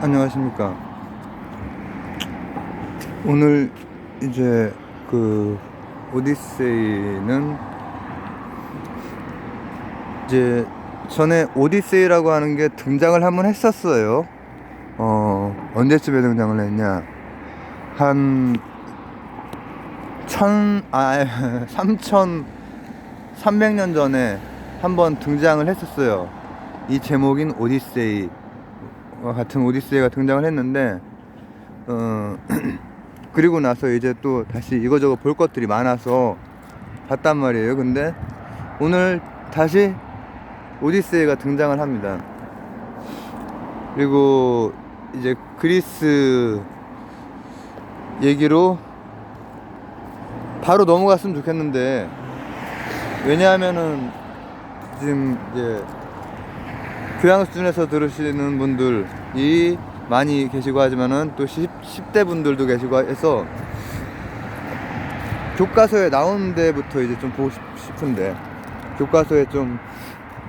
안녕하십니까. 오늘 이제 그 오디세이는 이제 전에 오디세이라고 하는 게 등장을 한번 했었어요. 언제쯤에 등장을 했냐? 한 3300년 전에 한번 등장을 했었어요. 이 제목인 오디세이 같은 오디세이가 등장을 했는데 그리고 나서 이제 또 다시 이거저거 볼 것들이 많아서 봤단 말이에요. 근데 오늘 다시 오디세이가 등장을 합니다. 그리고 이제 그리스 얘기로 바로 넘어갔으면 좋겠는데, 왜냐하면은 지금 이제 교양 수준에서 들으시는 분들이 많이 계시고 하지만은 또 10대 분들도 계시고 해서 교과서에 나오는 데부터 이제 좀 보고 싶은데, 교과서에 좀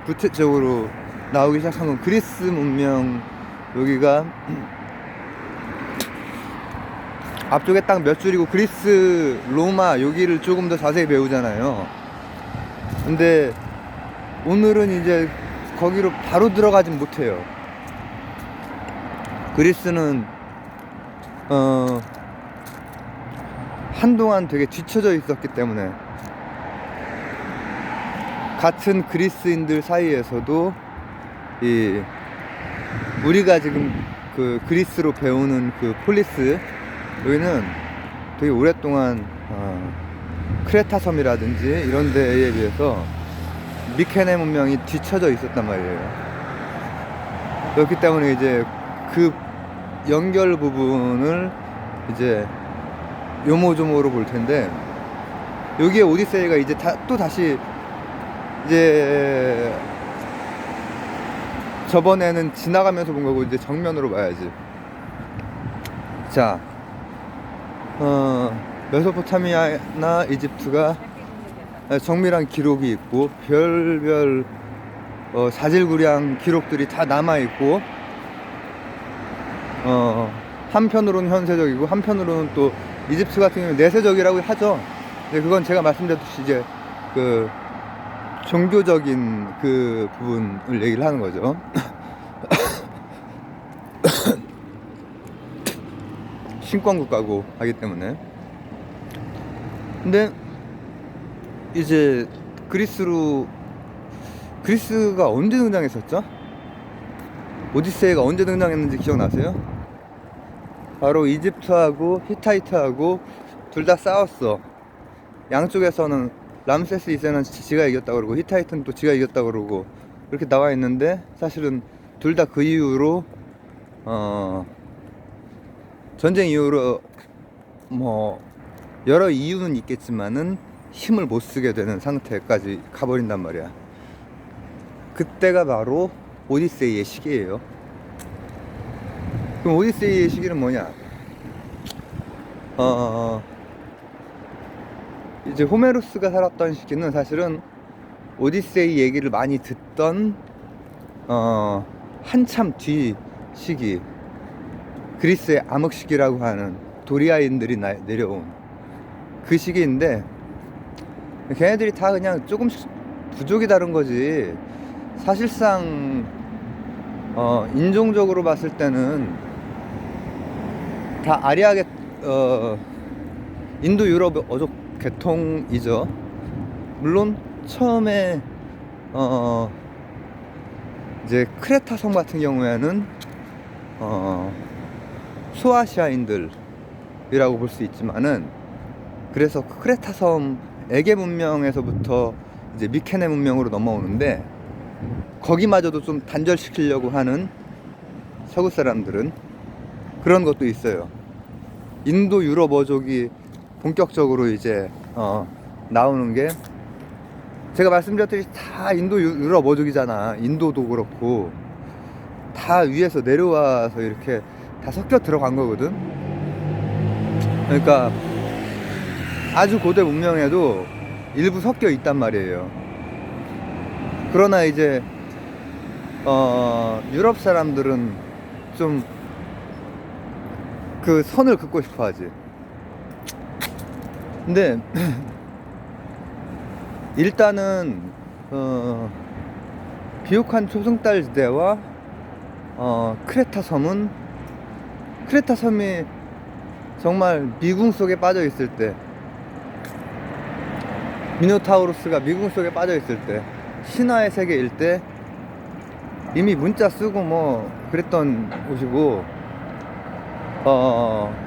구체적으로 나오기 시작한 건 그리스 문명, 여기가 앞쪽에 딱 몇 줄이고 그리스, 로마 여기를 조금 더 자세히 배우잖아요. 근데 오늘은 이제 거기로 바로 들어가진 못해요. 그리스는 한동안 되게 뒤쳐져 있었기 때문에 같은 그리스인들 사이에서도 우리가 지금 그 그리스로 배우는 그 폴리스, 여기는 되게 오랫동안 크레타 섬이라든지 이런 데에 비해서 미케네 문명이 뒤쳐져 있었단 말이에요. 그렇기 때문에 이제 그 연결 부분을 이제 요모조모로 볼 텐데, 여기에 오디세이가 이제 또 다시 이제 저번에는 지나가면서 본 거고 이제 정면으로 봐야지. 자, 메소포타미아나 이집트가 정밀한 기록이 있고 별별 자질구레한 기록들이 다 남아있고, 한편으로는 현세적이고 한편으로는 또 이집트 같은 경우는 내세적이라고 하죠. 근데 그건 제가 말씀드렸듯이 이제 그 종교적인 그 부분을 얘기를 하는 거죠. 신권국가고 하기 때문에. 근데 이제 그리스가 언제 등장했었죠? 오디세이가 언제 등장했는지 기억나세요? 바로 이집트하고 히타이트하고 둘 다 싸웠어. 양쪽에서는 람세스 2세는 지가 이겼다고 그러고 히타이트는 또 지가 이겼다고 그러고 이렇게 나와 있는데, 사실은 둘 다 그 이후로 전쟁 이후로 뭐 여러 이유는 있겠지만은 힘을 못 쓰게 되는 상태까지 가버린단 말이야. 그때가 바로 오디세이의 시기예요. 그럼 오디세이의 시기는 뭐냐? 이제 호메로스가 살았던 시기는 사실은 오디세이 얘기를 많이 듣던 한참 뒤 시기, 그리스의 암흑 시기라고 하는 도리아인들이 내려온 그 시기인데, 걔네들이 다 그냥 조금씩 부족이 다른 거지, 사실상 인종적으로 봤을 때는 다 아리아계 인도 유럽 어족 계통이죠. 물론 처음에 이제 크레타 섬 같은 경우에는 소아시아인들이라고 볼 수 있지만은, 그래서 크레타 섬 에게 문명에서부터 이제 미케네 문명으로 넘어오는데, 거기마저도 좀 단절시키려고 하는 서구 사람들은 그런 것도 있어요. 인도 유럽 어족이 본격적으로 이제 나오는 게, 제가 말씀드렸듯이 다 인도 유럽 어족이잖아. 인도도 그렇고 다 위에서 내려와서 이렇게 다 섞여 들어간 거거든. 그러니까 아주 고대 문명에도 일부 섞여 있단 말이에요. 그러나 이제 유럽 사람들은 좀 그 선을 긋고 싶어 하지. 근데 일단은 비옥한 초승달 지대와 크레타 섬은, 크레타 섬이 정말 미궁 속에 빠져 있을 때, 미노타우루스가 미궁 속에 빠져 있을 때, 신화의 세계일 때 이미 문자 쓰고 뭐 그랬던 곳이고,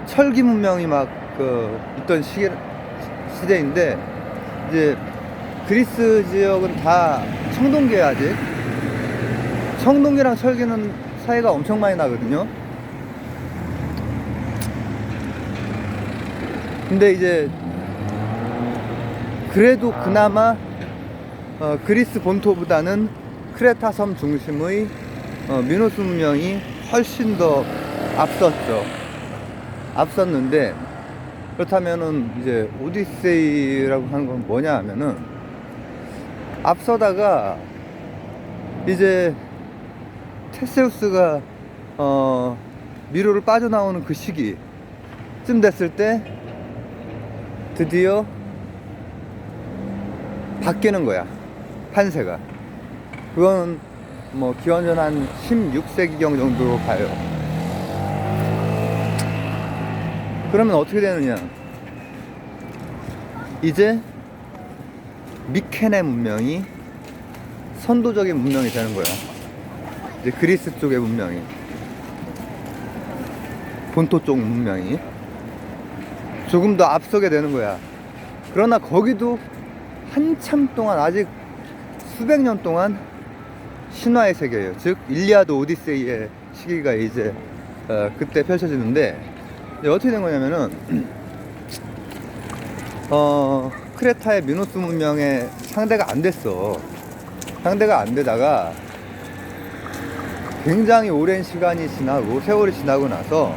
철기 문명이 막 있던 시대인데, 이제 그리스 지역은 다 청동기야. 아직 청동기랑 철기는 사이가 엄청 많이 나거든요. 근데 이제 그래도 그나마 그리스 본토보다는 크레타 섬 중심의 미노스 문명이 훨씬 더 앞섰는데, 그렇다면은 이제 오디세이라고 하는 건 뭐냐 하면은, 앞서다가 이제 테세우스가 미로를 빠져나오는 그 시기쯤 됐을 때 드디어 바뀌는 거야, 판세가. 그건 뭐 기원전 한 16세기경 정도로 가요. 그러면 어떻게 되느냐, 이제 미케네 문명이 선도적인 문명이 되는 거야. 이제 그리스 쪽의 문명이, 본토 쪽 문명이 조금 더 앞서게 되는 거야. 그러나 거기도 한참 동안, 아직 수백 년 동안 신화의 세계예요. 즉 일리아드 오디세이의 시기가 이제 그때 펼쳐지는데, 이제 어떻게 된 거냐면은 크레타의 미노스 문명의 상대가 안 됐어. 상대가 안 되다가 굉장히 오랜 시간이 지나고, 세월이 지나고 나서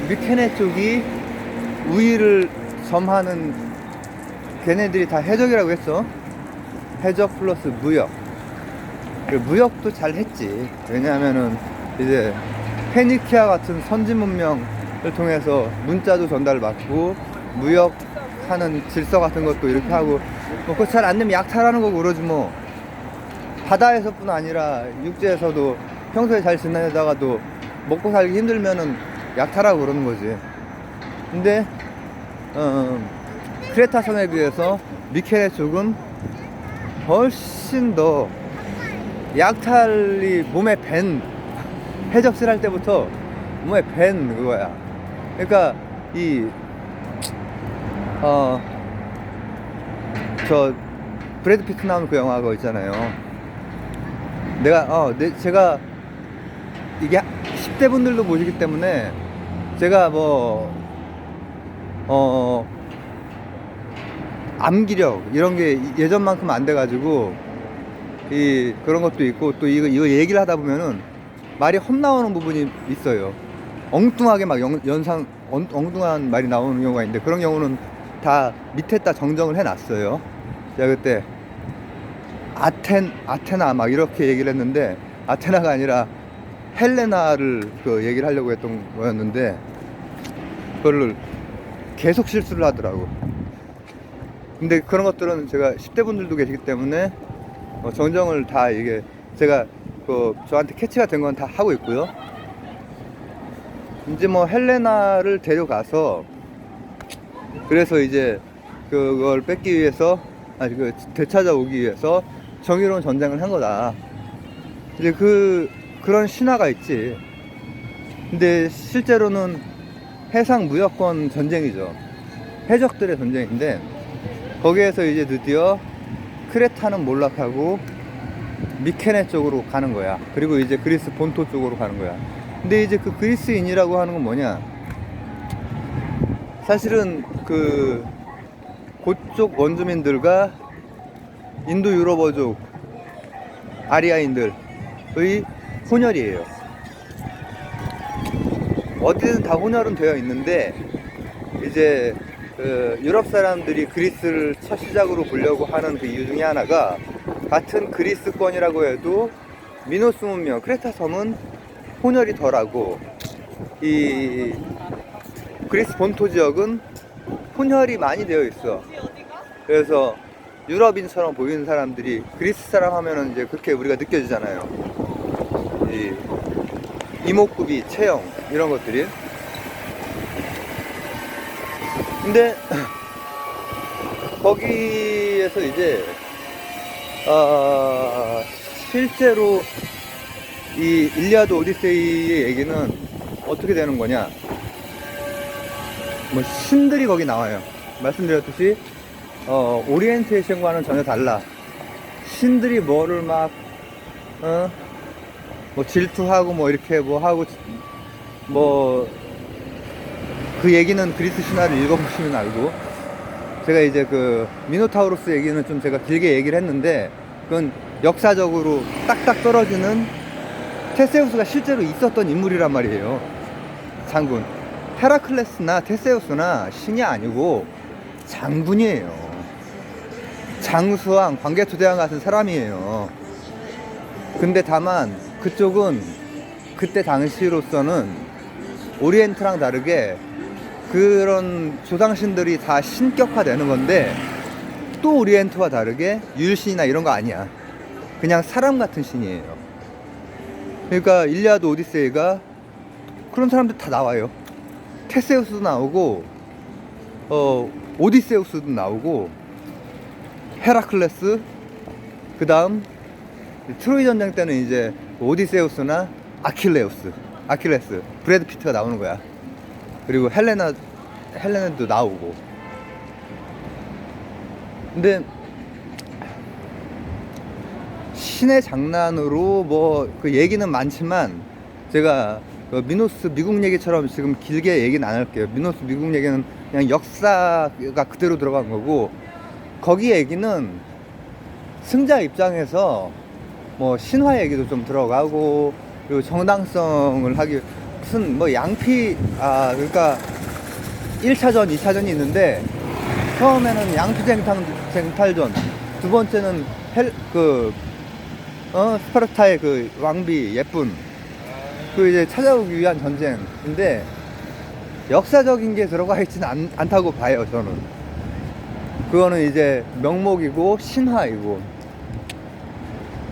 미케네 쪽이 우위를 점하는, 걔네들이 다 해적이라고 했어. 해적 플러스 무역. 무역도 잘 했지. 왜냐하면은 이제 페니키아 같은 선진 문명을 통해서 문자도 전달받고, 무역하는 질서 같은 것도 이렇게 하고, 뭐 그거 잘 안 되면 약탈하는 거고 그러지 뭐. 바다에서뿐 아니라 육지에서도 평소에 잘 지내다가도 먹고 살기 힘들면은 약탈하고 그러는 거지. 근데 크레타 섬에 비해서 미케네 쪽은 훨씬 더 약탈이 몸에 밴, 해적질 할 때부터 몸에 밴 그거야. 그러니까 저 브래드 피트 나오는 그 영화 그거 있잖아요. 제가 이게 10대 분들도 보시기 때문에 제가 뭐 암기력 이런 게 예전만큼 안 돼가지고 그런 것도 있고, 또 이거 얘기를 하다 보면은 말이 헛나오는 부분이 있어요. 엉뚱하게 막 엉뚱한 말이 나오는 경우가 있는데, 그런 경우는 다 밑에다 정정을 해놨어요. 제가 그때 아테나 막 이렇게 얘기를 했는데, 아테나가 아니라 헬레나를 얘기를 하려고 했던 거였는데, 그거를 계속 실수를 하더라고. 근데 그런 것들은 제가 10대 분들도 계시기 때문에 정정을 다, 이게 제가 저한테 캐치가 된 건 다 하고 있고요. 이제 뭐 헬레나를 데려가서, 그래서 이제 그걸 뺏기 위해서, 되찾아오기 위해서 정의로운 전쟁을 한 거다. 이제 그런 신화가 있지. 근데 실제로는 해상 무역권 전쟁이죠. 해적들의 전쟁인데, 거기에서 이제 드디어 크레타는 몰락하고 미케네 쪽으로 가는 거야. 그리고 이제 그리스 본토 쪽으로 가는 거야. 근데 이제 그 그리스인이라고 하는 건 뭐냐, 사실은 그쪽 원주민들과 인도 유럽어족 아리아인들의 혼혈이에요. 어디든 다 혼혈은 되어 있는데, 이제 유럽 사람들이 그리스를 첫 시작으로 보려고 하는 그 이유 중에 하나가, 같은 그리스권이라고 해도 미노스 문명, 크레타 섬은 혼혈이 덜하고, 이 그리스 본토 지역은 혼혈이 많이 되어 있어. 그래서 유럽인처럼 보이는 사람들이 그리스 사람 하면은 이제 그렇게 우리가 느껴지잖아요. 이 이목구비, 체형 이런 것들이. 근데 거기에서 이제 실제로 이 일리아드 오디세이의 얘기는 어떻게 되는 거냐? 뭐 신들이 거기 나와요. 말씀드렸듯이 오리엔테이션과는 전혀 달라. 신들이 뭐를 막 뭐 질투하고 뭐 이렇게 뭐 하고 뭐 그 얘기는 그리스 신화를 읽어보시면 알고, 제가 이제 그 미노타우로스 얘기는 좀 제가 길게 얘기를 했는데 그건 역사적으로 딱딱 떨어지는 테세우스가 실제로 있었던 인물이란 말이에요. 장군. 헤라클레스나 테세우스나 신이 아니고 장군이에요. 장수왕, 광개토대왕 같은 사람이에요. 근데 다만 그쪽은 그때 당시로서는 오리엔트랑 다르게 그런 조상신들이 다 신격화되는 건데, 또 오리엔트와 다르게 율신이나 이런 거 아니야. 그냥 사람 같은 신이에요. 그러니까 일리아드 오디세이가 그런 사람들 다 나와요. 테세우스도 나오고 오디세우스도 나오고 헤라클레스, 그 다음 트로이 전쟁 때는 이제 오디세우스나 아킬레스, 브래드 피트가 나오는 거야. 그리고 헬레나도 나오고. 근데 신의 장난으로 뭐 그 얘기는 많지만 제가 그 미노스 미국 얘기처럼 지금 길게 얘기는 안 할게요. 미노스 미국 얘기는 그냥 역사가 그대로 들어간 거고, 거기 얘기는 승자 입장에서 뭐 신화 얘기도 좀 들어가고, 그리고 정당성을 하기, 무슨 뭐 그러니까 1차전, 2차전이 있는데, 처음에는 양피쟁탈전, 두 번째는 스파르타의 그 왕비 예쁜 그 이제 찾아오기 위한 전쟁인데, 역사적인 게 들어가 있지는 않다고 봐요, 저는. 그거는 이제 명목이고 신화이고.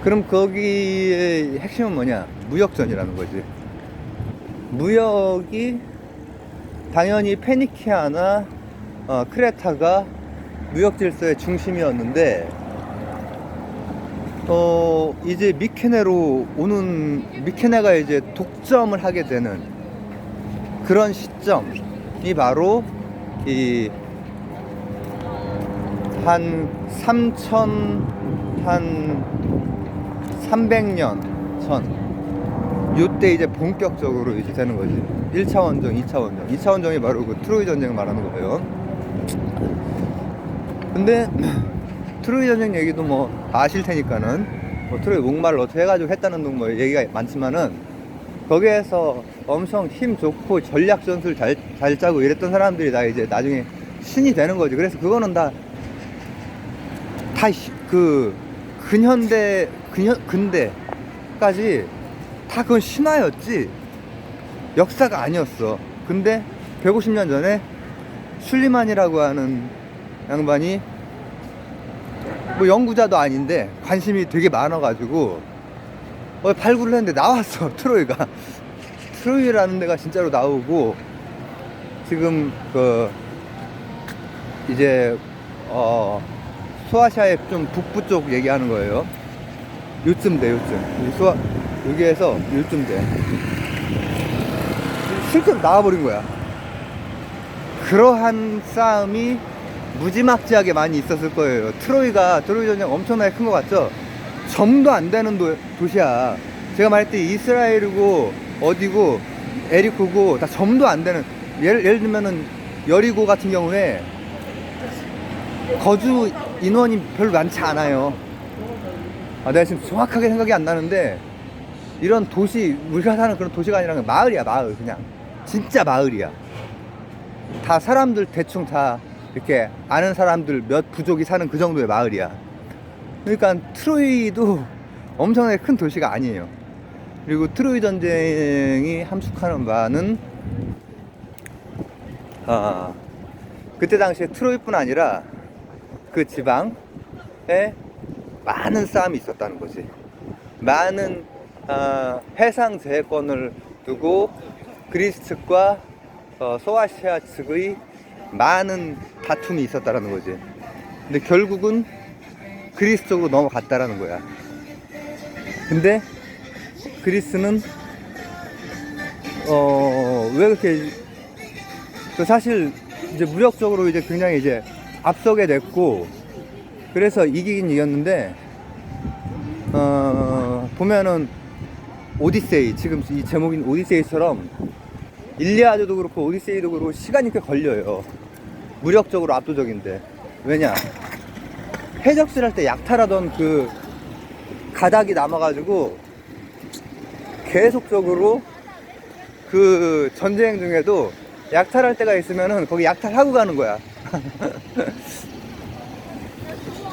그럼 거기의 핵심은 뭐냐? 무역전이라는 거지. 무역이 당연히 페니키아나 크레타가 무역 질서의 중심이었는데, 이제 미케네가 이제 독점을 하게 되는 그런 시점이 바로 한 300년 전, 요때 이제 본격적으로 이제 되는 거지. 1차 원정, 2차 원정. 2차 원정이 바로 그 트로이 전쟁을 말하는 거예요. 근데 트로이 전쟁 얘기도 뭐 아실 테니까는, 뭐 트로이 목말을 어떻게 해가지고 했다는 등 뭐 얘기가 많지만은, 거기에서 엄청 힘 좋고 전략 전술 잘 짜고 이랬던 사람들이 다 이제 나중에 신이 되는 거지. 그래서 그거는 다 근대까지 다 그건 신화였지 역사가 아니었어. 근데 150년 전에 슐리만이라고 하는 양반이 뭐 연구자도 아닌데 관심이 되게 많아가지고 발굴을 했는데 나왔어. 트로이라는 데가 진짜로 나오고, 지금 이제 소아시아의 좀 북부 쪽 얘기하는 거예요. 요쯤 여기에서 요쯤 돼. 실제로 나와버린 거야. 그러한 싸움이 무지막지하게 많이 있었을 거예요. 트로이 전쟁 엄청나게 큰 거 같죠? 점도 안 되는 도시야. 제가 말했듯이 이스라엘이고 어디고 에리코고 다 점도 안 되는, 예를 들면은 여리고 같은 경우에 거주 인원이 별로 많지 않아요. 내가 지금 정확하게 생각이 안 나는데, 이런 도시, 우리가 사는 그런 도시가 아니라 마을이야. 마을. 그냥 진짜 마을이야. 다 사람들 대충 다 이렇게 아는 사람들 몇 부족이 사는 그 정도의 마을이야. 그러니까 트로이도 엄청나게 큰 도시가 아니에요. 그리고 트로이 전쟁이 함축하는 바는 그때 당시에 트로이뿐 아니라 그 지방에 많은 싸움이 있었다는 거지. 많은 해상 제해권을 두고 그리스 측과 소아시아 측의 많은 다툼이 있었다는 거지. 근데 결국은 그리스 쪽으로 넘어갔다라는 거야. 근데 그리스는 왜 그렇게 사실 이제 무력적으로 이제 굉장히 이제 앞서게 됐고, 그래서 이기긴 이겼는데 보면은 오디세이, 지금 이 제목인 오디세이처럼 일리아드도 그렇고 오디세이도 그렇고 시간이 꽤 걸려요. 무력적으로 압도적인데. 왜냐, 해적질할 때 약탈하던 그 가닥이 남아가지고 계속적으로 그 전쟁 중에도 약탈할 때가 있으면은 거기 약탈하고 가는 거야.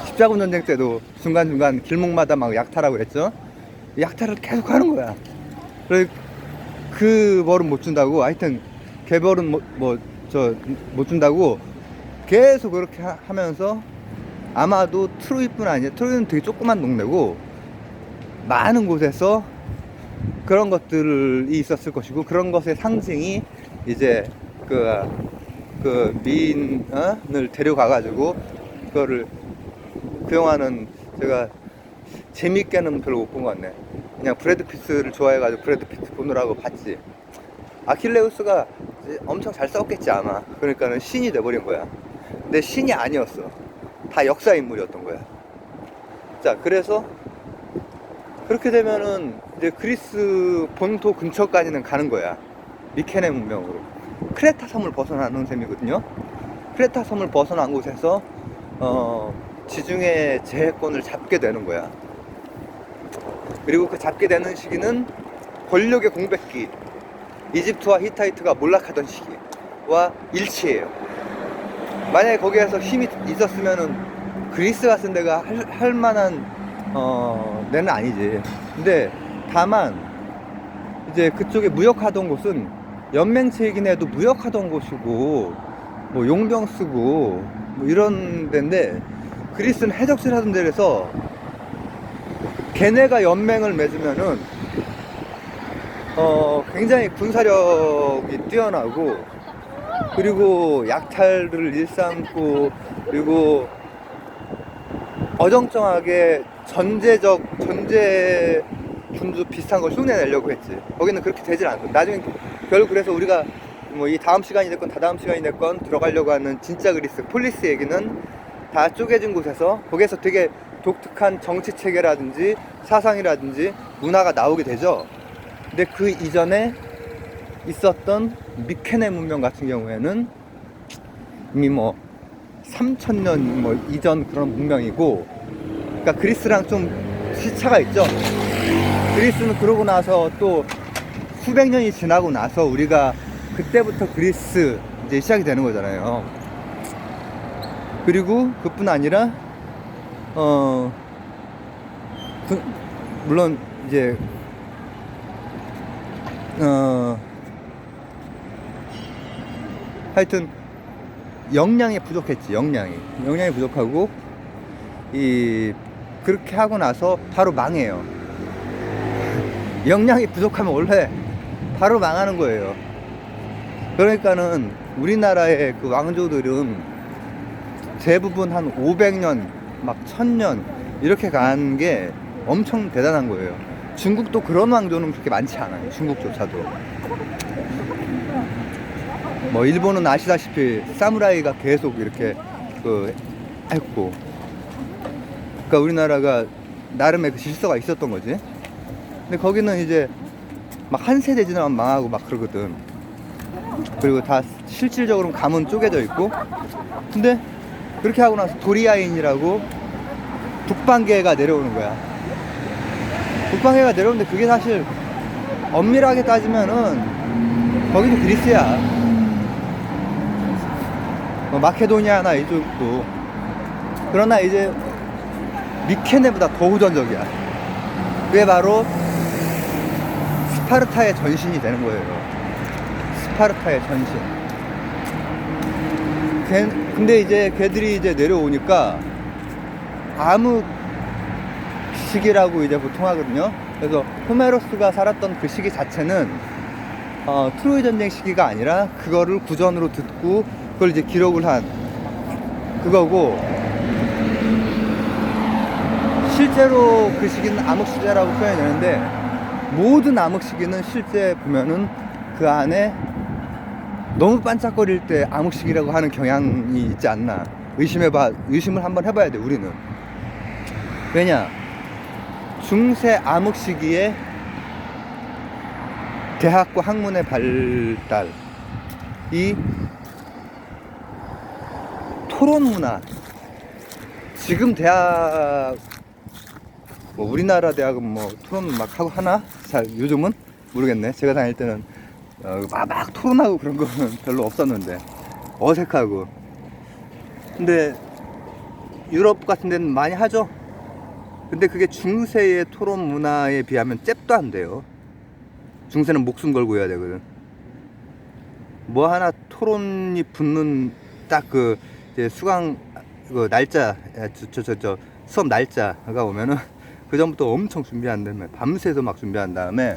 십자군 전쟁 때도 중간중간 길목마다 막 약탈하고 그랬죠. 약탈을 계속 하는 거야. 그래서 그 벌은 못 준다고, 하여튼 개벌은 못 준다고 계속 그렇게 하면서, 아마도 트로이뿐 아니라, 트로이는 되게 조그만 동네고 많은 곳에서 그런 것들이 있었을 것이고, 그런 것의 상징이 이제 그 미인을 데려가가지고 그거를, 그 영화는 제가 재밌게는 별로 못 본 것 같네. 그냥 브래드 피트를 좋아해가지고 브래드 피트 보느라고 봤지. 아킬레우스가 엄청 잘 싸웠겠지 아마. 그러니까는 신이 돼버린 거야. 근데 신이 아니었어. 다 역사 인물이었던 거야. 자, 그래서 그렇게 되면은 이제 그리스 본토 근처까지는 가는 거야. 미케네 문명으로. 크레타 섬을 벗어나는 셈이거든요. 크레타 섬을 벗어난 곳에서 지중해 제해권을 잡게 되는 거야. 그리고 그 잡게 되는 시기는 권력의 공백기, 이집트와 히타이트가 몰락하던 시기와 일치해요. 만약에 거기에서 힘이 있었으면은 그리스 같은 데가 할 만한 데는 아니지. 근데 다만 이제 그쪽에 무역하던 곳은 연맹체이긴 해도 무역하던 곳이고 뭐 용병 쓰고 뭐 이런 데인데, 그리스는 해적질 하던 데라서 걔네가 연맹을 맺으면은 굉장히 군사력이 뛰어나고, 그리고 약탈을 일삼고, 그리고 어정쩡하게 전제 군주 비슷한 걸 흉내내려고 했지. 거기는 그렇게 되질 않고, 나중에 결국 그래서 우리가 뭐 이 다음 시간이 됐건 다다음 시간이 됐건 들어가려고 하는 진짜 그리스 폴리스 얘기는 다 쪼개진 곳에서, 거기에서 되게 독특한 정치 체계라든지 사상이라든지 문화가 나오게 되죠. 근데 그 이전에 있었던 미케네 문명 같은 경우에는 이미 뭐 3000년 뭐 이전 그런 문명이고, 그러니까 그리스랑 좀 시차가 있죠. 그리스는 그러고 나서 또 수백 년이 지나고 나서 우리가 그때부터 그리스 이제 시작이 되는 거잖아요. 그리고 그뿐 아니라 물론 이제 하여튼 역량이 부족했지. 역량이 부족하고, 그렇게 하고 나서 바로 망해요. 역량이 부족하면 원래 바로 망하는 거예요. 그러니까는 우리나라의 그 왕조들은 대부분 한 500년 막 1000년 이렇게 간 게 엄청 대단한 거예요. 중국도 그런 왕조는 그렇게 많지 않아요. 중국조차도. 뭐 일본은 아시다시피 사무라이가 계속 이렇게 했고, 그러니까 우리나라가 나름의 그 질서가 있었던 거지. 근데 거기는 이제 막 한 세대 지나면 망하고 막 그러거든. 그리고 다 실질적으로 감은 쪼개져 있고. 근데 그렇게 하고 나서 도리아인이라고 북방계가 내려오는 거야. 북방계가 내려오는데 그게 사실 엄밀하게 따지면은 거기도 그리스야. 마케도니아나 이쪽도. 그러나 이제 미케네보다 더 후전적이야. 그게 바로 스파르타의 전신이 되는 거예요. 스파르타의 전신. 근데 이제 걔들이 이제 내려오니까 암흑시기라고 이제 보통 하거든요. 그래서 호메로스가 살았던 그 시기 자체는 트로이 전쟁 시기가 아니라 그거를 구전으로 듣고 그걸 이제 기록을 한 그거고, 실제로 그 시기는 암흑시대라고 표현이 되는데, 모든 암흑시기는 실제 보면은 그 안에 너무 반짝거릴 때 암흑시기라고 하는 경향이 있지 않나. 의심을 한번 해봐야 돼, 우리는. 왜냐? 중세 암흑시기에 대학과 학문의 발달, 이 토론 문화, 지금 대학, 뭐 우리나라 대학은 뭐 토론 막 하고 하나? 잘 요즘은 모르겠네. 제가 다닐 때는 막 토론하고 그런 거는 별로 없었는데 어색하고. 근데 유럽 같은 데는 많이 하죠. 근데 그게 중세의 토론 문화에 비하면 잽도 안 돼요. 중세는 목숨 걸고 해야 되거든. 뭐 하나 토론이 붙는 딱 그 수강 그 날짜, 수업 날짜가 오면은 그 전부터 엄청 준비한 다음에 밤새서 막 준비한 다음에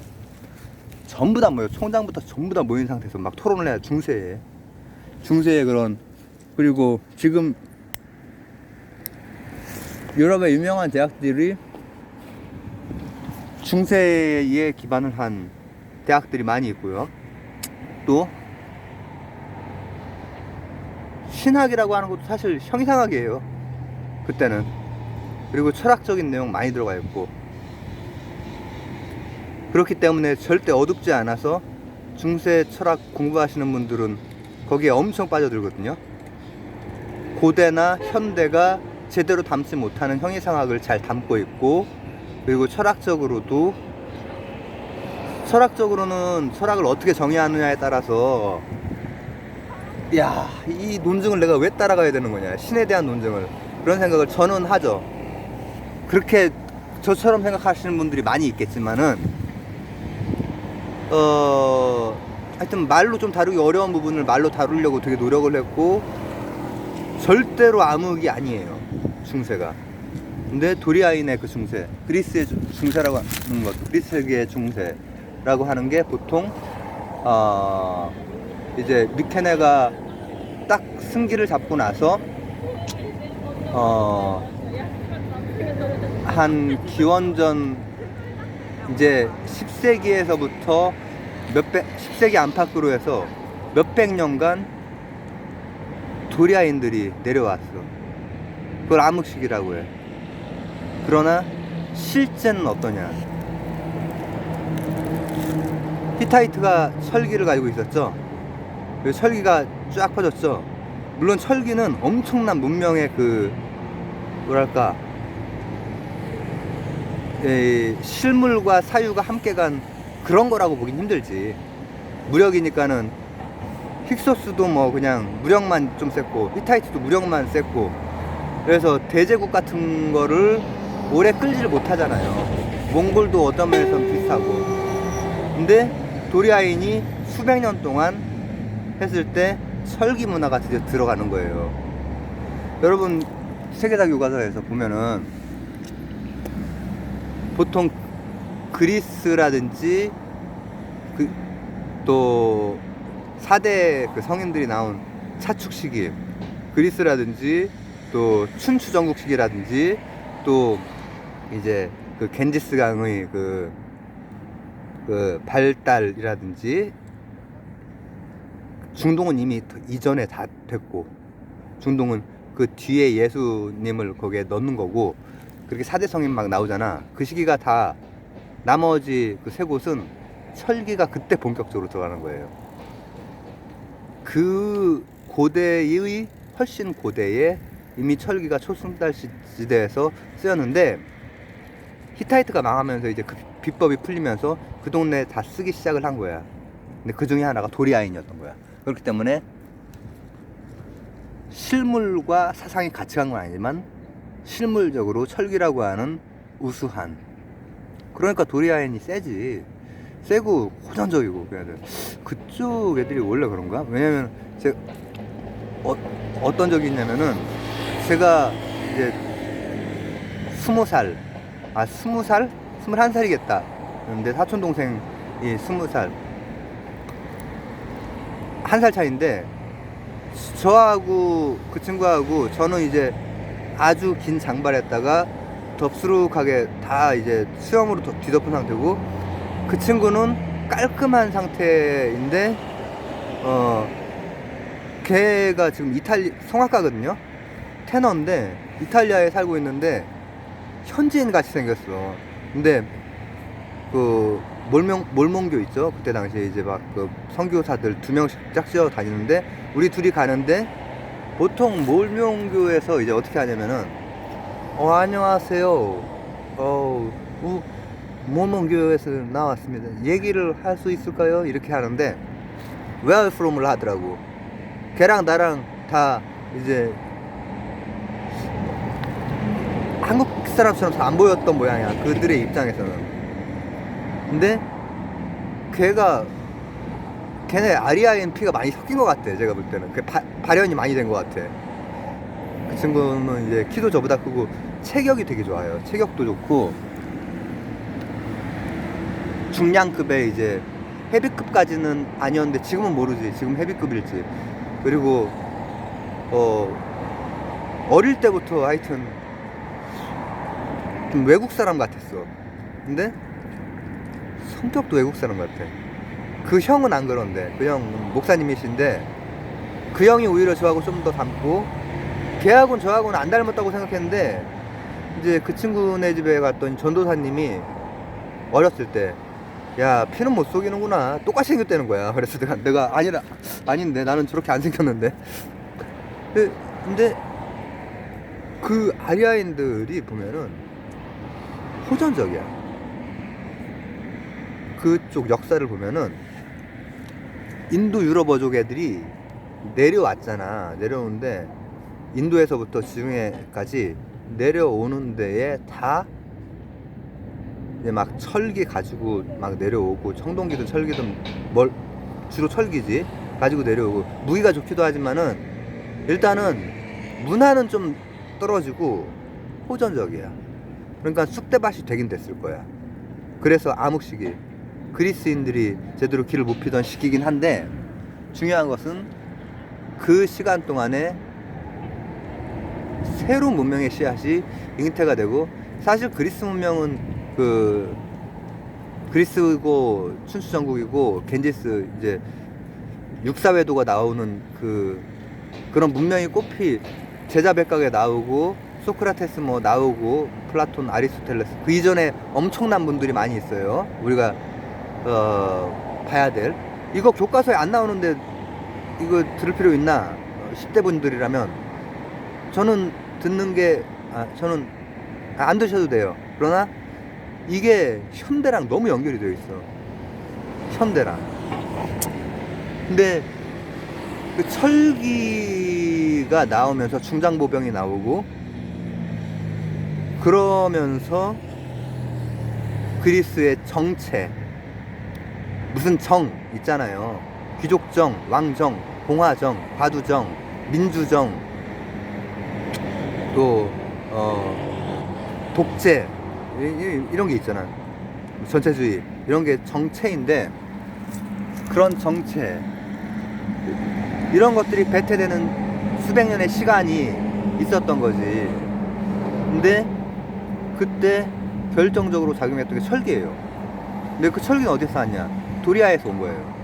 전부 다 모여, 총장부터 전부 다 모인 상태에서 막 토론을 해야. 중세의 그런. 그리고 지금 유럽의 유명한 대학들이 중세에 기반을 한 대학들이 많이 있고요. 또 신학이라고 하는 것도 사실 형이상학이에요, 그때는. 그리고 철학적인 내용 많이 들어가 있고, 그렇기 때문에 절대 어둡지 않아서 중세 철학 공부하시는 분들은 거기에 엄청 빠져들거든요. 고대나 현대가 제대로 담지 못하는 형이상학을 잘 담고 있고, 그리고 철학적으로는 철학을 어떻게 정의하느냐에 따라서, 야, 이 논증을 내가 왜 따라가야 되는 거냐, 신에 대한 논증을, 그런 생각을 저는 하죠. 그렇게 저처럼 생각하시는 분들이 많이 있겠지만은 하여튼 말로 좀 다루기 어려운 부분을 말로 다루려고 되게 노력을 했고, 절대로 암흑이 아니에요, 중세가. 근데 도리아인의 그 중세, 그리스의 중세라고 하는 것, 그리스의 중세라고 하는 게 보통 이제 미케네가 딱 승기를 잡고 나서 한 기원전 이제 10세기에서부터 10세기 안팎으로 해서 몇백 년간 도리아인들이 내려왔어. 그걸 암흑시기라고 해. 그러나 실제는 어떠냐? 히타이트가 철기를 가지고 있었죠. 그 철기가 쫙 퍼졌죠. 물론 철기는 엄청난 문명의 그 뭐랄까, 실물과 사유가 함께 간 그런 거라고 보긴 힘들지. 무력이니까는 힉소스도 뭐 그냥 무력만 좀 셌고, 히타이트도 무력만 셌고, 그래서 대제국 같은 거를 오래 끌지를 못하잖아요. 몽골도 어떤 면에서는 비슷하고. 근데 도리아인이 수백 년 동안 했을 때 철기 문화가 드디어 들어가는 거예요. 여러분 세계사 교과서에서 보면은 보통 그리스라든지 또 4대 그 성인들이 나온 차축 시기, 그리스라든지 또 춘추 전국 시기라든지 또 이제 그 겐지스 강의 그 발달이라든지, 중동은 이미 이전에 다 됐고, 중동은 그 뒤에 예수님을 거기에 넣는 거고, 그렇게 4대 성인 막 나오잖아. 그 시기가 다, 나머지 그 세 곳은 철기가 그때 본격적으로 들어가는 거예요. 그 고대의 훨씬 고대에 이미 철기가 초승달 시대에서 쓰였는데, 히타이트가 망하면서 이제 그 비법이 풀리면서 그 동네에 다 쓰기 시작을 한 거야. 근데 그 중에 하나가 도리아인이었던 거야. 그렇기 때문에 실물과 사상이 같이 간 건 아니지만 실물적으로 철기라고 하는 우수한, 그러니까 도리아인이 세지. 세고 호전적이고 그래야 돼. 그쪽 애들이 원래 그런가? 왜냐면 제가 어떤 적이 있냐면은 제가 이제 20살, 20살? 21살이겠다. 근데 사촌 동생이 20살, 1살 차이인데 저하고 그 친구하고 저는 이제 아주 긴 장발했다가 덥수룩하게 다 이제 수염으로 뒤덮은 상태고, 그 친구는 깔끔한 상태인데 걔가 지금 성악가거든요. 테너인데 이탈리아에 살고 있는데 현지인 같이 생겼어. 근데 그 몰몬교 있죠. 그때 당시에 이제 막 그 선교사들 2명씩 짝지어 다니는데, 우리 둘이 가는데 보통 몰몬교에서 이제 어떻게 하냐면은 안녕하세요. 몰몬교에서 나왔습니다. 얘기를 할 수 있을까요? 이렇게 하는데 Where from을 하더라고. 걔랑 나랑 다 이제 한국 사람처럼 안 보였던 모양이야, 그들의 입장에서는. 근데 걔네 아리아인 피가 많이 섞인 것 같아. 제가 볼 때는 발현이 많이 된 것 같아. 그 친구는 이제 키도 저보다 크고 체격이 되게 좋아요. 체격도 좋고 중량급의 이제 헤비급까지는 아니었는데 지금은 모르지. 지금 헤비급일지. 그리고 어릴 때부터 하여튼 좀 외국 사람 같았어. 근데 성격도 외국 사람 같아. 그 형은 안 그런데, 그 형 목사님이신데 그 형이 오히려 저하고 좀 더 닮고, 걔하고는 저하고는 안 닮았다고 생각했는데 이제 그 친구네 집에 갔더니 전도사님이 어렸을 때 야, 피는 못 속이는구나, 똑같이 생겼다는 거야. 그래서 내가 아닌데 나는 저렇게 안 생겼는데. 근데 그 아리아인들이 보면은 호전적이야. 그쪽 역사를 보면은 인도 유럽어족 애들이 내려왔잖아. 내려오는데 인도에서부터 지중해까지 내려오는 데에 다 이제 막 철기 가지고 막 내려오고, 청동기든 철기든 주로 철기지 가지고 내려오고, 무기가 좋기도 하지만은 일단은 문화는 좀 떨어지고 호전적이야. 그러니까 쑥대밭이 되긴 됐을 거야. 그래서 암흑시기, 그리스인들이 제대로 길을 못 피던 시기긴 한데, 중요한 것은 그 시간 동안에 새로운 문명의 씨앗이 잉태가 되고, 사실 그리스 문명은 그리스고 춘추전국이고 겐지스 이제 육사회도가 나오는 그런 문명이 꽃피 제자백각에 나오고, 소크라테스 뭐 나오고, 플라톤, 아리스토텔레스, 그 이전에 엄청난 분들이 많이 있어요. 우리가 봐야 될. 이거 교과서에 안 나오는데 이거 들을 필요 있나? 10대 분들이라면 저는 저는 안 드셔도 돼요. 그러나 이게 현대랑 너무 연결이 되어 있어. 현대랑. 근데 그 철기가 나오면서 중장보병이 나오고, 그러면서 그리스의 정체, 무슨 정 있잖아요. 귀족정, 왕정, 공화정, 과두정, 민주정, 또 독재, 이런 게 있잖아. 전체주의, 이런 게 정체인데, 그런 정체, 이런 것들이 배태되는 수백 년의 시간이 있었던 거지. 근데 그때 결정적으로 작용했던 게 철기예요. 근데 그 철기는 어디서 왔냐? 도리아에서 온 거예요.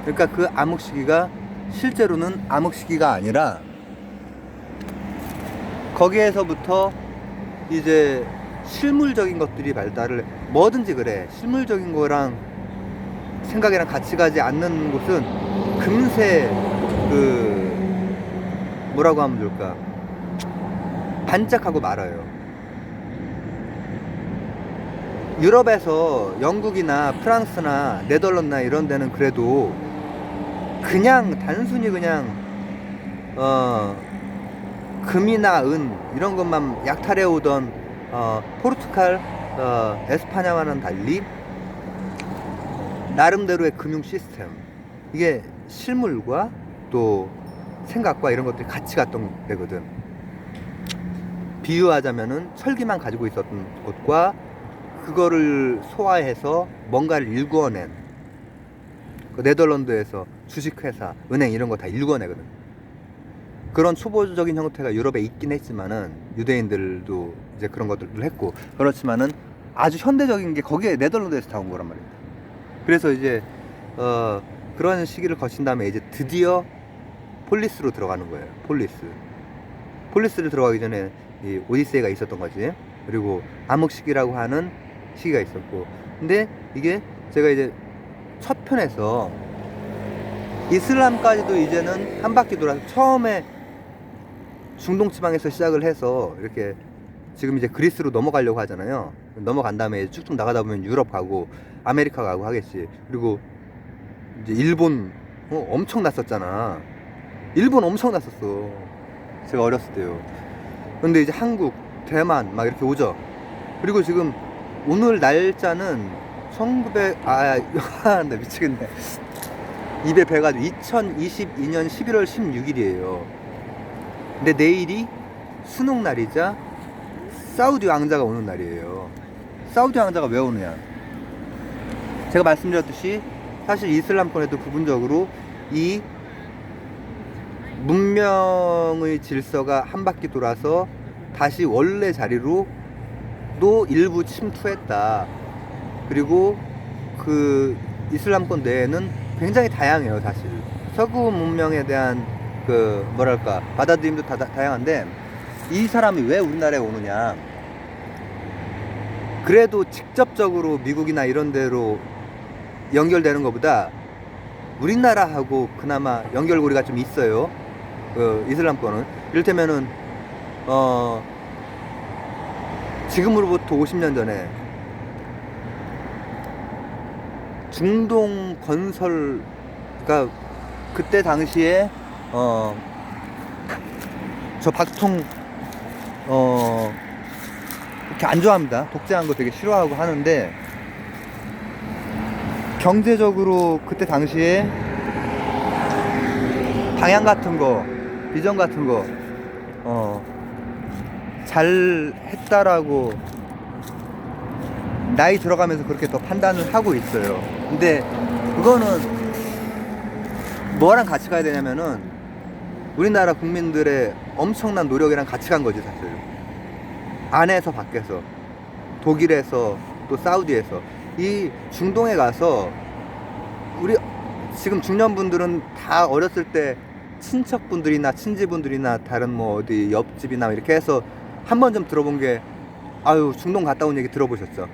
그러니까 그 암흑시기가 실제로는 암흑시기가 아니라, 거기에서부터 이제 실물적인 것들이 발달을, 뭐든지 그래, 실물적인 거랑 생각이랑 같이 가지 않는 곳은 금세 뭐라고 하면 좋을까, 반짝하고 말아요. 유럽에서 영국이나 프랑스나 네덜란드나 이런 데는 그래도 그냥 단순히 그냥 금이나 은 이런 것만 약탈해 오던 포르투갈, 에스파냐와는 달리 나름대로의 금융 시스템, 이게 실물과 또 생각과 이런 것들이 같이 갔던 데거든. 비유하자면은 철기만 가지고 있었던 것과 그거를 소화해서 뭔가를 일구어낸, 그 네덜란드에서 주식회사, 은행 이런 거 다 일구어내거든. 그런 초보적인 형태가 유럽에 있긴 했지만은, 유대인들도 이제 그런 것들을 했고, 그렇지만은 아주 현대적인 게 거기에 네덜란드에서 다 온 거란 말입니다. 그래서 이제 그런 시기를 거친 다음에 이제 드디어 폴리스로 들어가는 거예요. 폴리스를 들어가기 전에 이 오디세이가 있었던 거지. 그리고 암흑시기라고 하는 시기가 있었고, 근데 이게 제가 이제 첫 편에서 이슬람까지도 이제는 한 바퀴 돌아서, 처음에 중동 지방에서 시작을 해서 이렇게 지금 이제 그리스로 넘어가려고 하잖아요. 넘어간 다음에 쭉쭉 나가다 보면 유럽 가고 아메리카 가고 하겠지. 그리고 이제 일본 엄청 났었잖아. 일본 엄청 났었어, 제가 어렸을 때요. 근데 이제 한국, 대만 막 이렇게 오죠. 그리고 지금 오늘 날짜는 1900, 나 미치겠네. 입에 배가지고 2022년 11월 16일이에요. 근데 내일이 수능 날이자 사우디 왕자가 오는 날이에요. 사우디 왕자가 왜 오느냐? 제가 말씀드렸듯이 사실 이슬람권에도 부분적으로 이 문명의 질서가 한 바퀴 돌아서 다시 원래 자리로 또 일부 침투했다. 그리고 그 이슬람권 내에는 굉장히 다양해요. 사실 서구 문명에 대한 그 뭐랄까 받아들임도 다양한데, 이 사람이 왜 우리나라에 오느냐, 그래도 직접적으로 미국이나 이런 데로 연결되는 것보다 우리나라하고 그나마 연결고리가 좀 있어요. 그 이슬람권은 이를테면은 지금으로부터 50년 전에 중동 건설, 그러니까 그때 당시에 저 박통 그렇게 안 좋아합니다. 독재한 거 되게 싫어하고 하는데, 경제적으로 그때 당시에 방향 같은 거, 비전 같은 거 잘 했다라고 나이 들어가면서 그렇게 더 판단을 하고 있어요. 근데 그거는 뭐랑 같이 가야 되냐면은 우리나라 국민들의 엄청난 노력이랑 같이 간 거지. 사실 안에서 밖에서, 독일에서 또 사우디에서, 이 중동에 가서 우리 지금 중년분들은 다 어렸을 때 친척분들이나 친지분들이나 다른 뭐 어디 옆집이나 이렇게 해서 한 번 좀 들어본 게, 아유 중동 갔다 온 얘기 들어보셨죠?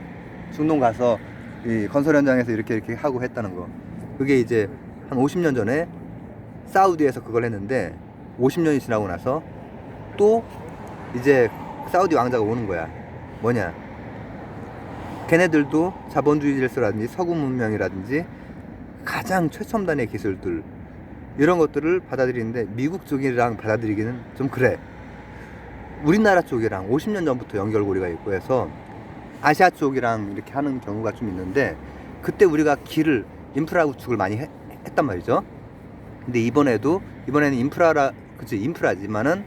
중동 가서 이 건설 현장에서 이렇게 하고 했다는 거. 그게 이제 한 50년 전에 사우디에서 그걸 했는데, 50년이 지나고 나서 또 이제 사우디 왕자가 오는 거야. 뭐냐, 걔네들도 자본주의 질서라든지 서구 문명이라든지 가장 최첨단의 기술들, 이런 것들을 받아들이는데 미국 쪽이랑 받아들이기는 좀 그래. 우리나라 쪽이랑 50년 전부터 연결고리가 있고 해서 아시아 쪽이랑 이렇게 하는 경우가 좀 있는데, 그때 우리가 길을, 인프라 구축을 많이 했단 말이죠. 근데 이번에는 인프라지만은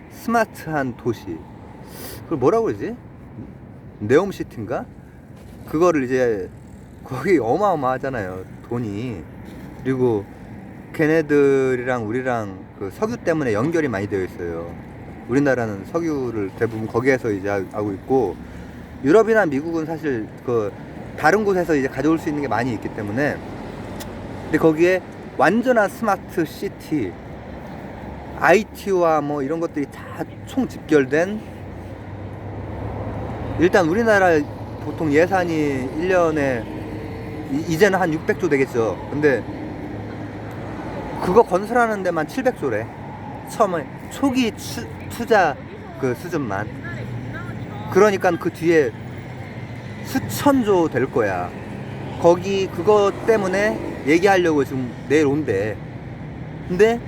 스마트한 도시, 그걸 뭐라고 그러지? 네옴시티인가? 그거를 이제, 거기 어마어마하잖아요, 돈이. 그리고 걔네들이랑 우리랑 그 석유 때문에 연결이 많이 되어 있어요. 우리나라는 석유를 대부분 거기에서 이제 하고 있고, 유럽이나 미국은 사실 그 다른 곳에서 이제 가져올 수 있는 게 많이 있기 때문에. 근데 거기에 완전한 스마트 시티, IT와 뭐 이런 것들이 다 총 집결된, 일단 우리나라 보통 예산이 1년에 이제는 한 600조 되겠죠. 근데 그거 건설하는 데만 700조래. 처음에 초기 투자 그 수준만. 그러니까 그 뒤에 수천조 될 거야. 거기 그거 때문에 얘기하려고 지금 내일 온대. 근데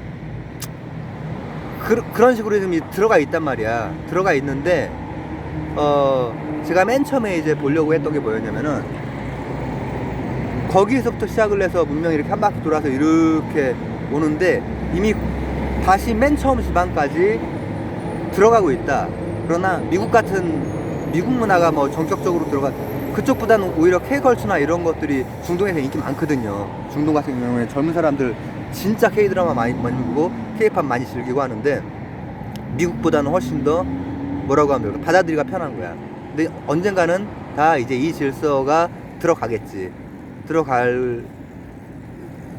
그런 식으로 좀 들어가 있단 말이야. 들어가 있는데 제가 맨 처음에 이제 보려고 했던 게 뭐였냐면은, 거기에서부터 시작을 해서 문명이 이렇게 한 바퀴 돌아서 이렇게 오는데 이미 다시 맨 처음 지방까지 들어가고 있다. 그러나 미국 문화가 뭐 전격적으로 그쪽보다는 오히려 K컬처나 이런 것들이 중동에서 인기 많거든요. 중동 같은 경우에 젊은 사람들 진짜 K드라마 많이 보고 K팝 많이 즐기고 하는데 미국보다는 훨씬 더 뭐라고 하면 받아들이기가 편한 거야. 근데 언젠가는 다 이제 이 질서가 들어갈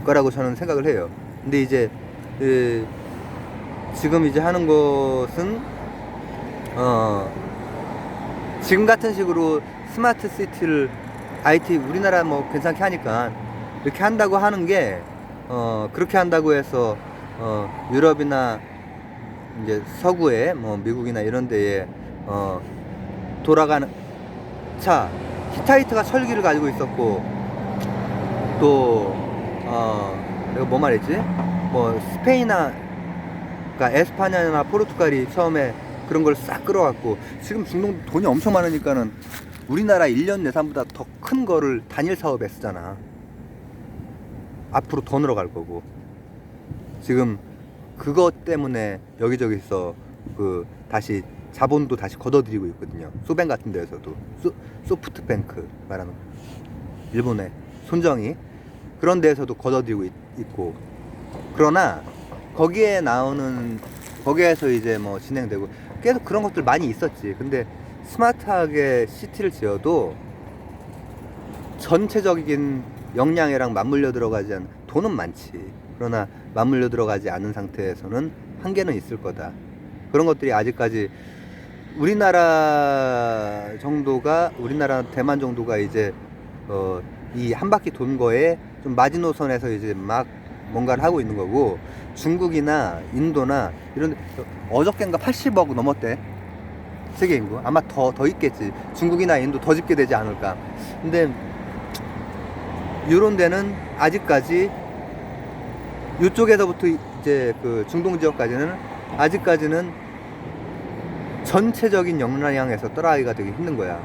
거라고 저는 생각을 해요. 근데 이제 지금 이제 하는 것은 지금 같은 식으로 스마트 시티를 IT 우리나라 뭐 괜찮게 하니까 이렇게 한다고 하는 게 그렇게 한다고 해서 유럽이나 이제 서구에 뭐 미국이나 이런 데에 돌아가는 차 히타이트가 철기를 가지고 있었고 또 내가 뭐 말했지? 뭐 스페인이나 그러니까 에스파냐나 포르투갈이 처음에 그런 걸 싹 끌어왔고 지금 중동 돈이 엄청 많으니까는 우리나라 1년 예산보다 더 큰 거를 단일 사업에 쓰잖아. 앞으로 더 늘어갈 거고 지금 그것 때문에 여기저기서 다시 자본도 다시 걷어들이고 있거든요. 소뱅 같은 데에서도 소프트뱅크 말하는 일본의 손정이 그런 데에서도 걷어들이고 있고 그러나 거기에서 이제 뭐 진행되고 계속 그런 것들 많이 있었지. 근데 스마트하게 시티를 지어도 전체적인 역량이랑 맞물려 들어가지 않은 돈은 많지. 그러나 맞물려 들어가지 않은 상태에서는 한계는 있을 거다. 그런 것들이 아직까지 우리나라 대만 정도가 이제 이 한 바퀴 돈 거에 좀 마지노선에서 이제 막 뭔가를 하고 있는 거고 중국이나 인도나 이런 어저께인가 80억 넘었대. 세계 인구 아마 더 있겠지. 중국이나 인도 더 집게 되지 않을까. 근데 이런 데는 아직까지 이쪽에서부터 이제 그 중동 지역까지는 아직까지는 전체적인 역량에서 따라가기가 되게 힘든 거야.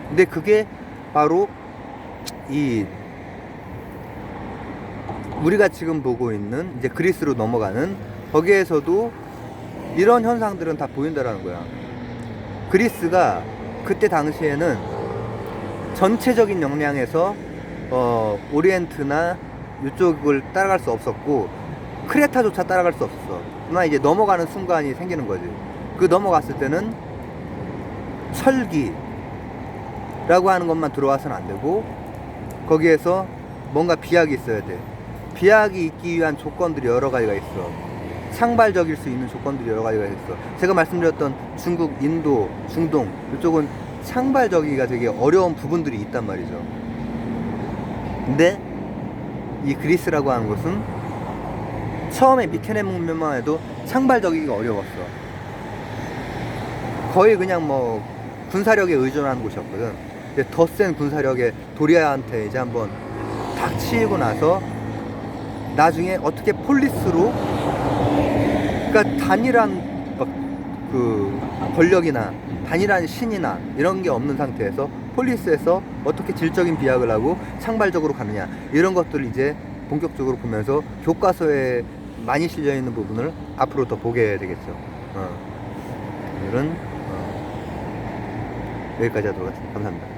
근데 그게 바로 우리가 지금 보고 있는 이제 그리스로 넘어가는 거기에서도 이런 현상들은 다 보인다라는 거야. 그리스가 그때 당시에는 전체적인 역량에서 오리엔트나 이쪽을 따라갈 수 없었고 크레타조차 따라갈 수 없었어. 그러나 이제 넘어가는 순간이 생기는 거지. 그 넘어갔을 때는 철기라고 하는 것만 들어와서는 안 되고 거기에서 뭔가 비약이 있어야 돼. 비약이 있기 위한 조건들이 여러 가지가 있어. 상발적일 수 있는 조건들이 여러 가지가 있어. 제가 말씀드렸던 중국, 인도, 중동 이쪽은 상발적이기가 되게 어려운 부분들이 있단 말이죠. 근데 이 그리스라고 하는 곳은 처음에 미케네 문명만 해도 상발적이기가 어려웠어. 거의 그냥 뭐 군사력에 의존하는 곳이었거든. 근데 더 센 군사력의 도리아한테 이제 한번 탁 치이고 나서 나중에 어떻게 폴리스로 그러니까 단일한 그 권력이나 단일한 신이나 이런 게 없는 상태에서 폴리스에서 어떻게 질적인 비약을 하고 상발적으로 가느냐 이런 것들을 이제 본격적으로 보면서 교과서에 많이 실려 있는 부분을 앞으로 더 보게 되겠죠. 오늘은 여기까지 하도록 하겠습니다. 감사합니다.